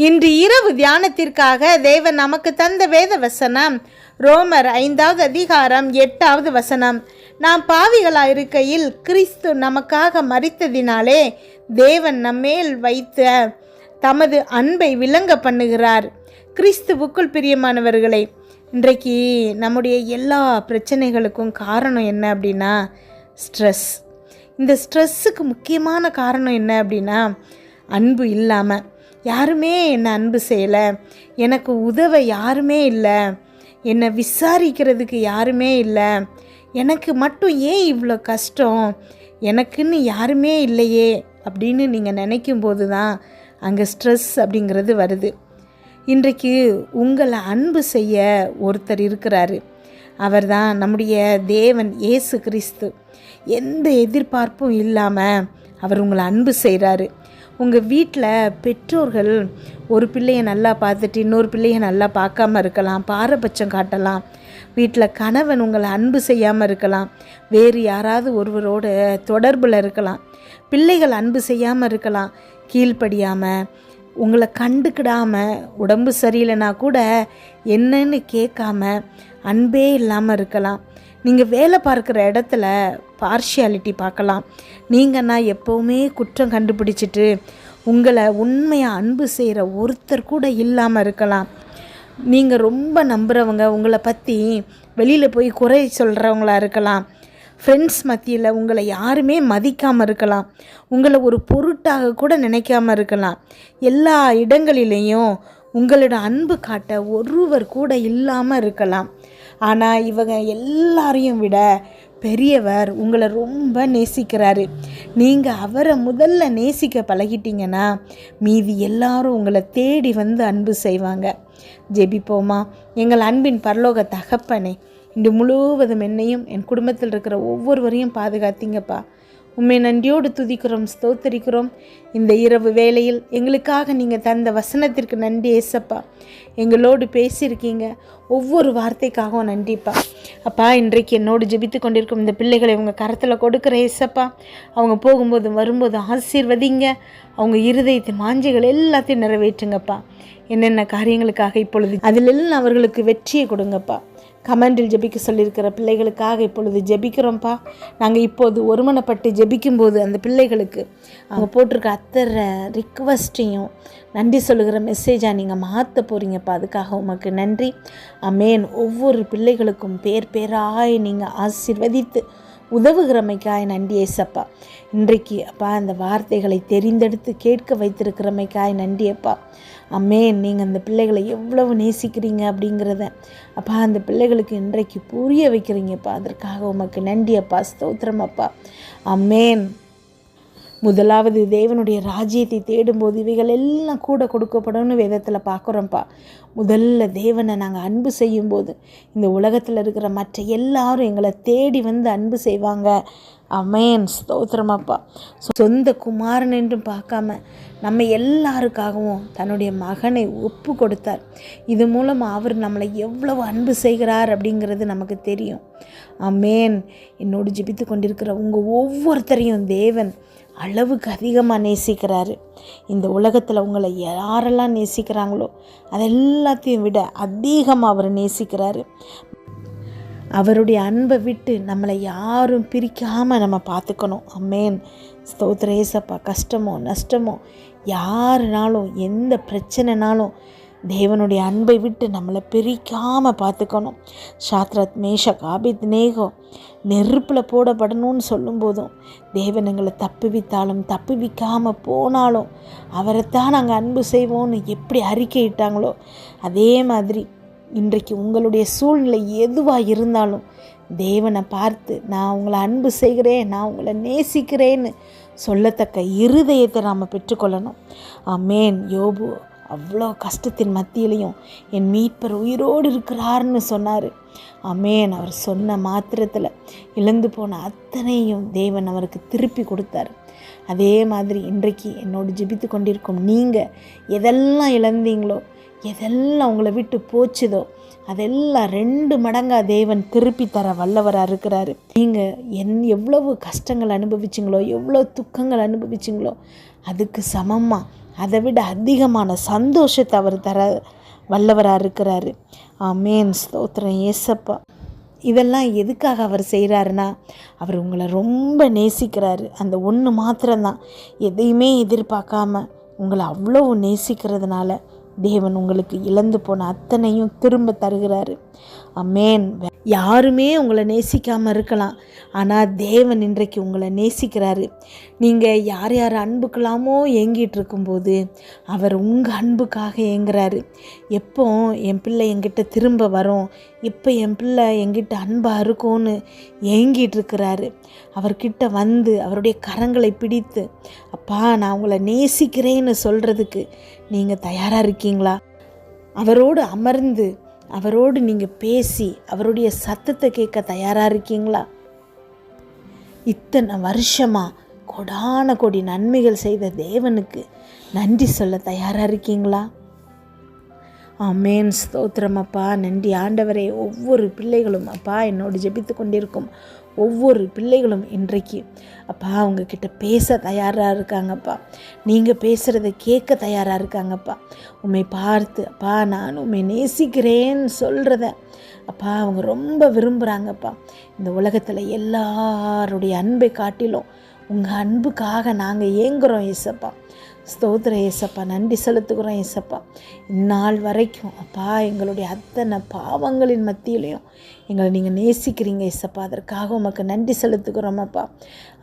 இன்று இரவு தியானத்திற்காக தேவன் நமக்கு தந்த வேத வசனம் ரோமர் 5வது அதிகாரம் 8வது வசனம். நாம் பாவிகளாயிருக்கையில் கிறிஸ்து நமக்காக மரித்ததினாலே தேவன் நம்மேல் வைத்த தமது அன்பை விளங்க பண்ணுகிறார். கிறிஸ்துவுக்குள் பிரியமானவர்களே, இன்றைக்கு நம்முடைய எல்லா பிரச்சனைகளுக்கும் காரணம் என்ன அப்படின்னா ஸ்ட்ரெஸ். இந்த ஸ்ட்ரெஸ்ஸுக்கு முக்கியமான காரணம் என்ன அப்படின்னா அன்பு இல்லாமல், யாருமே என்னை அன்பு செய்யலை, எனக்கு உதவ யாருமே இல்லை, என்னை விசாரிக்கிறதுக்கு யாருமே இல்லை, எனக்கு மட்டும் ஏன் இவ்வளோ கஷ்டம், எனக்குன்னு யாருமே இல்லையே அப்படின்னு நீங்கள் நினைக்கும்போது தான் அங்கே ஸ்ட்ரெஸ் அப்படிங்கிறது வருது. இன்றைக்கு உங்களை அன்பு செய்ய ஒருத்தர் இருக்கிறாரு. அவர் தான் நம்முடைய தேவன் இயேசு கிறிஸ்து. எந்த எதிர்பார்ப்பும் இல்லாமல் அவர் உங்களை அன்பு செய்கிறாரு. உங்கள் வீட்டில் பெற்றோர்கள் ஒரு பிள்ளையை நல்லா பார்த்துட்டு இன்னொரு பிள்ளையை நல்லா பார்க்காம இருக்கலாம், பாரபட்சம் காட்டலாம். வீட்டில் கணவன் உங்களை அன்பு செய்யாமல் இருக்கலாம், வேறு யாராவது ஒருவரோட தொடர்பில் இருக்கலாம். பிள்ளைகள் அன்பு செய்யாமல் இருக்கலாம், கீழ்ப்படியாமல், உங்களை கண்டுக்கிடாமல், உடம்பு சரியில்லைனா கூட என்னன்னு கேட்காம அன்பே இல்லாமல் இருக்கலாம். நீங்கள் வேலை பார்க்குற இடத்துல பார்ஷியாலிட்டி பார்க்கலாம். நீங்கன்னா எப்போவுமே குற்றம் கண்டுபிடிச்சிட்டு உங்களை உண்மையாக அன்பு செய்கிற ஒருத்தர் கூட இல்லாமல் இருக்கலாம். நீங்கள் ரொம்ப நம்புகிறவங்க உங்களை பற்றி வெளியில் போய் குறை சொல்கிறவங்களா இருக்கலாம். ஃப்ரெண்ட்ஸ் மத்தியில் உங்களை யாருமே மதிக்காமல் இருக்கலாம், உங்களை ஒரு பொருட்டாக கூட நினைக்காமல் இருக்கலாம். எல்லா இடங்களிலேயும் உங்களோட அன்பு காட்ட ஒருவர் கூட இல்லாமல் இருக்கலாம். ஆனால் இவங்க எல்லாரையும் விட பெரியவர் உங்களை ரொம்ப நேசிக்கிறாரு. நீங்கள் அவரை முதல்ல நேசிக்க பழகிட்டீங்கன்னா மீதி எல்லாரும் உங்களை தேடி வந்து அன்பு செய்வாங்க. ஜெபிப்போமா. எங்கள் அன்பின் பரலோக தகப்பனே, இன்று முழுவதும் என்னையும் என் குடும்பத்தில் இருக்கிற ஒவ்வொருவரையும் பாதுகாத்தீங்கப்பா. உண்மை நன்றியோடு துதிக்கிறோம், ஸ்தோத்தரிக்கிறோம். இந்த இரவு வேளையில் எங்களுக்காக நீங்கள் தந்த வசனத்திற்கு நன்றி ஏசப்பா. எங்களோடு பேசியிருக்கீங்க, ஒவ்வொரு வார்த்தைக்காகவும் நன்றிப்பா. அப்பா, இன்றைக்கு என்னோடு ஜெபித்து கொண்டிருக்கும் இந்த பிள்ளைகளை உங்கள் கரத்தில் கொடுக்குற ஏசப்பா. அவங்க போகும்போது வரும்போது ஆசீர்வதிங்க. அவங்க இருதயத்தின் வாஞ்சைகள் எல்லாத்தையும் நிறைவேற்றுங்கப்பா. என்னென்ன காரியங்களுக்காக இப்பொழுது அதிலெல்லாம் அவர்களுக்கு வெற்றியை கொடுங்கப்பா. கமெண்டில் ஜெபிக்க சொல்லியிருக்கிற பிள்ளைகளுக்காக இப்பொழுது ஜெபிக்கிறோம்ப்பா. நாங்கள் இப்போது ஒருமனப்பட்டு ஜெபிக்கும்போது அந்த பிள்ளைகளுக்கு அவங்க போட்டிருக்க அத்தனை ரிக்வஸ்ட்டையும் நன்றி சொல்லுகிற மெசேஜாக நீங்கள் மாற்ற போகிறீங்கப்பா. அதுக்காக உமக்கு நன்றி. ஆமென். ஒவ்வொரு பிள்ளைகளுக்கும் பேர் பேராய் நீங்கள் ஆசீர்வதித்து உதவுகிறமைக்காய் நன்றி ஏசப்பா. இன்றைக்கு அப்பா அந்த வார்த்தைகளை தெரிந்தெடுத்து கேட்க வைத்திருக்கிறமைக்காய் நன்றி அப்பா. ஆமென். நீங்கள் அந்த பிள்ளைகளை எவ்வளவு நேசிக்கிறீங்க அப்படிங்கிறத அப்பா அந்த பிள்ளைகளுக்கு இன்றைக்கு புரிய வைக்கிறீங்கப்பா. அதற்காக உமக்கு நன்றி அப்பா, ஸ்தோத்திரம் அப்பா. ஆமென். முதலாவது தேவனுடைய ராஜ்யத்தை தேடும்போது இவைகள் எல்லாம் கூட கொடுக்கப்படணும்னு வேதத்தில் பார்க்குறோம்ப்பா. முதல்ல தேவனை நாங்கள் அன்பு செய்யும்போது இந்த உலகத்தில் இருக்கிற மற்ற எல்லாரும் எங்களை தேடி வந்து அன்பு செய்வாங்க. ஆமென், ஸ்தோத்திரமாப்பா. சொந்த குமாரன் என்றும் பார்க்காம நம்ம எல்லாருக்காகவும் தன்னுடைய மகனை ஒப்பு கொடுத்தார். இது மூலமாக அவர் நம்மளை எவ்வளவு அன்பு செய்கிறார் அப்படிங்கிறது நமக்கு தெரியும். ஆமென். என்னோடு ஜெபித்து கொண்டிருக்கிற உங்கள் ஒவ்வொருத்தரையும் தேவன் அளவுக்கு அதிகமாக நேசிக்கிறாரு. இந்த உலகத்தில் உங்களை யாரெல்லாம் நேசிக்கிறாங்களோ அதெல்லாத்தையும் விட அதிகமாக அவர் நேசிக்கிறாரு. அவருடைய அன்பை விட்டு நம்மளை யாரும் பிரிக்காமல் நம்ம பார்த்துக்கணும். ஆமென், ஸ்தோத்திர ஏசப்பா. கஷ்டமோ நஷ்டமோ யாருனாலும் எந்த பிரச்சனைனாலும் தேவனுடைய அன்பை விட்டு நம்மளை பிரிக்காமல் பார்த்துக்கணும். சாத்ரத் மேஷக் ஆபேத்நேகோ நெருப்பில் போடப்படணும்னு சொல்லும்போதும் தேவன் எங்களை தப்புவித்தாலும் தப்புவிக்காமல் போனாலும் அவரைத்தான் நாங்கள் அன்பு செய்வோன்னு எப்படி அறிக்கையிட்டாங்களோ அதே மாதிரி இன்றைக்கு உங்களுடைய சூழ்நிலை எதுவாக இருந்தாலும் தேவனை பார்த்து நான் உங்களை அன்பு செய்கிறேன், நான் உங்களை நேசிக்கிறேன்னு சொல்லத்தக்க இருதயத்தை நாம் பெற்றுக்கொள்ளணும். ஆமென். யோபு அவ்வளோ கஷ்டத்தின் மத்தியிலையும் என் மீட்பர் உயிரோடு இருக்கிறார்னு சொன்னார். ஆமென். அவர் சொன்ன மாத்திரத்தில் இழந்து போன அத்தனையும் தேவன் அவருக்கு திருப்பி கொடுத்தார். அதே மாதிரி இன்றைக்கு என்னோடு ஜெபித்து கொண்டிருக்கும் நீங்கள் எதெல்லாம் இழந்தீங்களோ, எதெல்லாம் உங்களை விட்டு போச்சுதோ அதெல்லாம் 2 மடங்காக தேவன் திருப்பி தர வல்லவராக இருக்கிறாரு. நீங்கள் எவ்வளவு கஷ்டங்கள் அனுபவிச்சிங்களோ, எவ்வளோ துக்கங்கள் அனுபவிச்சிங்களோ அதுக்கு சமமாக அதை விட அதிகமான சந்தோஷத்தை அவர் தர வல்லவராக இருக்கிறாரு. ஆமேன். ஸ்தோத்திரம் ஏசப்பா. இதெல்லாம் எதுக்காக அவர் செய்கிறாருன்னா, அவர் உங்களை ரொம்ப நேசிக்கிறாரு. அந்த ஒன்று மாத்திரம்தான், எதையுமே எதிர்பார்க்காம உங்களை அவ்வளோ நேசிக்கிறதுனால தேவன் உங்களுக்கு இழந்து போன அத்தனையும் திரும்ப தருகிறாரு. ஆமேன். யாருமே உங்களை நேசிக்காமல் இருக்கலாம், ஆனால் தேவன் இன்றைக்கு உங்களை நேசிக்கிறாரு. நீங்கள் யார் யார் அன்புக்கலாமோ ஏங்கிட்டு இருக்கும்போது அவர் உங்கள் அன்புக்காக ஏங்குறாரு. எப்போ என் பிள்ளை என்கிட்ட திரும்ப வரும், இப்போ என் பிள்ளை என்கிட்ட அன்பாக இருக்கும்னு ஏங்கிட்டு இருக்கிறாரு. அவர்கிட்ட வந்து அவருடைய கரங்களை பிடித்து, அப்பா நான் உங்களை நேசிக்கிறேன்னு சொல்கிறதுக்கு நீங்கள் தயாராக இருக்கீங்களா? அவரோடு அமர்ந்து அவரோடு நீங்கள் பேசி அவருடைய சத்தத்தை கேட்க தயாராக இருக்கீங்களா? இத்தனை வருஷமாக கொடான கோடி நன்மைகள் செய்த தேவனுக்கு நன்றி சொல்ல தயாராக இருக்கீங்களா? ஆமேன். ஸ்தோத்திரம் அப்பா. நன்றி ஆண்டவரே. ஒவ்வொரு பிள்ளைகளும் அப்பா என்னோடு ஜெபித்து கொண்டிருக்கும் ஒவ்வொரு பிள்ளைகளும் இன்றைக்கு அப்பா உங்ககிட்ட பேச தயாராக இருக்காங்கப்பா. நீங்கள் பேசுகிறத கேட்க தயாராக இருக்காங்கப்பா. உண்மை பார்த்து அப்பா நான் உண்மை நேசிக்கிறேன்னு சொல்கிறத அப்பா அவங்க ரொம்ப விரும்புகிறாங்கப்பா. இந்த உலகத்தில் எல்லாருடைய அன்பை காட்டிலும் உங்கள் அன்புக்காக நாங்கள் ஏங்குகிறோம் ஏசப்பா. ஸ்தோத்திரம் ஏசப்பா. நன்றி செலுத்துகிறோம் ஏசப்பா. இந்நாள் வரைக்கும் அப்பா எங்களுடைய அத்தனை பாவங்களின் மத்தியிலையும் எங்களை நீங்கள் நேசிக்கிறீங்க ஏசப்பா. அதற்காக உமக்கு நன்றி செலுத்துகிறோம் அப்பா.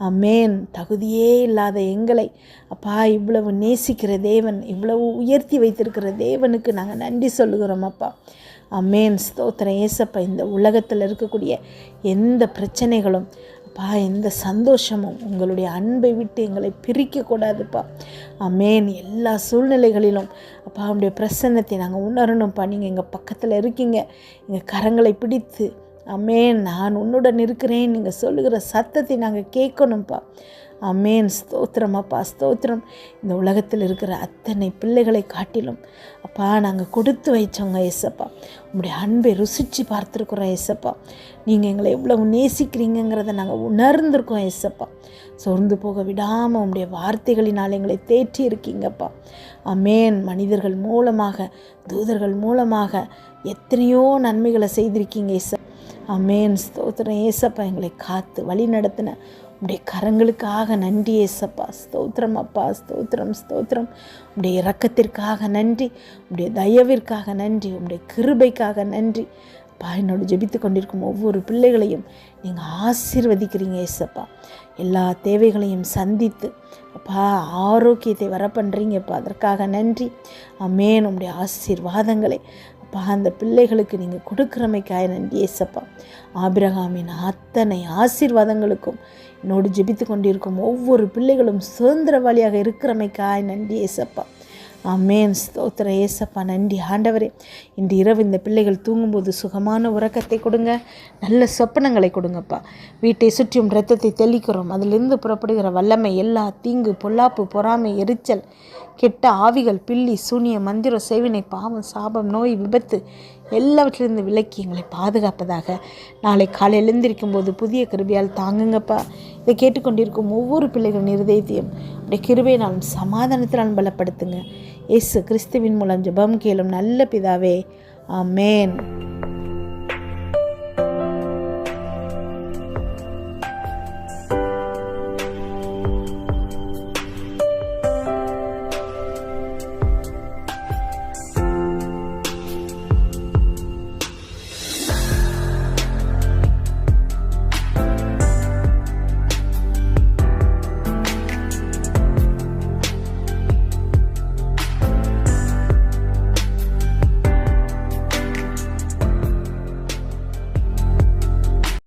ஆமேன். தகுதியே இல்லாத எங்களை அப்பா இவ்வளவு நேசிக்கிற தேவன், இவ்வளவு உயர்த்தி வைத்திருக்கிற தேவனுக்கு நாங்கள் நன்றி சொல்லுகிறோம் அப்பா. ஆமேன். ஸ்தோத்திரம் ஏசப்பா. இந்த உலகத்தில் இருக்கக்கூடிய எந்த பிரச்சனைகளும் அப்பா எந்த சந்தோஷமும் உங்களுடைய அன்பை விட்டு எங்களை பிரிக்கக்கூடாதுப்பா. ஆமேன். எல்லா சூழ்நிலைகளிலும் அப்பா உங்களுடைய பிரசன்னத்தை நாங்கள் உணரணும்ப்பா. நீங்கள் எங்கள் பக்கத்தில் இருக்கீங்க, எங்கள் கரங்களை பிடித்து ஆமேன் நான் உன்னுடன் இருக்கிறேன் நீங்கள் சொல்லுகிற சத்தத்தை நாங்கள் கேட்கணும்ப்பா. ஆமேன். ஸ்தோத்திரம் அப்பா. ஸ்தோத்திரம். இந்த உலகத்தில் இருக்கிற அத்தனை பிள்ளைகளை காட்டிலும் அப்பா நாங்கள் கொடுத்து வைச்சோங்க ஏசப்பா. உங்களுடைய அன்பை ருசித்து பார்த்துருக்குறோம் ஏசப்பா. நீங்கள் எங்களை எவ்வளவு நேசிக்கிறீங்கிறத நாங்கள் உணர்ந்திருக்கோம் ஏசப்பா. சோர்ந்து போக விடாமல் உங்களுடைய வார்த்தைகளினால் எங்களை தேற்றி இருக்கீங்கப்பா. ஆமேன். மனிதர்கள் மூலமாக தூதர்கள் மூலமாக எத்தனையோ நன்மைகளை செய்திருக்கீங்க ஏசப்பா. ஆமேன். ஸ்தோத்திரம் ஏசப்பா. எங்களை காத்து வழி நடத்தின உடைய கரங்களுக்காக நன்றி ஏசப்பா. ஸ்தோத்திரம் அப்பா. ஸ்தோத்திரம் ஸ்தோத்திரம். உடைய இரக்கத்திற்காக நன்றி, உடைய தயவிற்காக நன்றி, உடைய கிருபைக்காக நன்றி அப்பா. என்னோட ஜெபித்து கொண்டிருக்கும் ஒவ்வொரு பிள்ளைகளையும் நீங்கள் ஆசீர்வதிக்கிறீங்க ஏசப்பா. எல்லா தேவைகளையும் சந்தித்து அப்பா ஆரோக்கியத்தை வர பண்ணுறீங்கப்பா. அதற்காக நன்றி. ஆமேன். உடைய ஆசீர்வாதங்களை அப்பா அந்த பிள்ளைகளுக்கு நீங்கள் கொடுக்குறமைக்காய் நன்றி ஏசப்பா. ஆபிரகாமின் அத்தனை ஆசீர்வாதங்களுக்கும் என்னோடு ஜெபித்து கொண்டிருக்கும் ஒவ்வொரு பிள்ளைகளும் சுதந்திரவாளியாக இருக்கிறமைக்காய் நன்றி ஏசப்பா. ஆமேன். ஸ்தோத்திர ஏசப்பா. நன்றி ஆண்டவரே. இன்று இரவு இந்த பிள்ளைகள் தூங்கும்போது சுகமான உறக்கத்தை கொடுங்க, நல்ல சொப்பனங்களை கொடுங்கப்பா. வீட்டை சுற்றியும் இரத்தத்தை தெளிக்கிறோம். அதிலிருந்து புறப்படுகிற வல்லமை எல்லா தீங்கு பொல்லாப்பு பொறாமை எரிச்சல் கெட்ட ஆவிகள் பில்லி சூனிய மந்திரம் செய்வினை பாவம் சாபம் நோய் விபத்து எல்லாவற்றிலிருந்து விலக்கி எங்களை பாதுகாப்பதாக. நாளை காலை எழுந்திருக்கும் போது புதிய கிருபையால் தாங்குங்கப்பா. இதை கேட்டுக்கொண்டிருக்கும் ஒவ்வொரு பிள்ளைகளின் இருதயத்தையும் அப்படியே கிருபையினாலும் சமாதானத்தினாலும் பலப்படுத்துங்க. இயேசு கிறிஸ்துவின் மூலம் ஜெபம் கேளும் நல்ல பிதாவே. ஆமேன்.